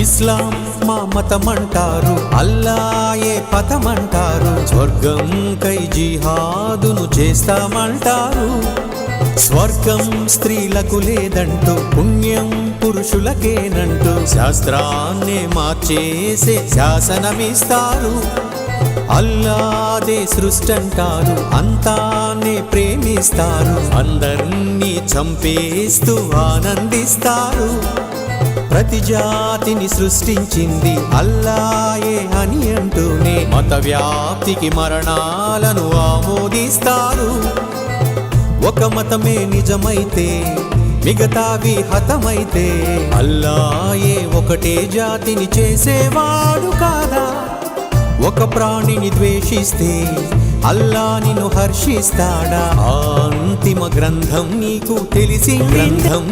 ఇస్లాం మా మతమంటారు, అల్లాయే పథమంటారు, స్వర్గం కై జిహాదును చేస్తామంటారు. స్వర్గం స్త్రీలకు లేదంటూ పుణ్యం పురుషులకేనంటూ శాస్త్రాన్నే మార్చేసే శాసనమిస్తారు. అల్లాదే సృష్టంటారు, అంతానే ప్రేమిస్తారు, అందర్నీ చంపేస్తూ ఆనందిస్తారు. ప్రతి జాతిని సృష్టించింది అల్లాయే అని అంటూనే మత వ్యాప్తికి మరణాలను ఆమోదిస్తారు. ఒక మతమే నిజమైతే మిగతావి హతమైతే అల్లాయే ఒకటే జాతిని చేసేవాడు కాదా? ఒక ప్రాణిని ద్వేషిస్తే అల్లా నిన్ను హర్షిస్తాడా? ఆ అంతిమ గ్రంథం నీకు తెలిసి గ్రంథం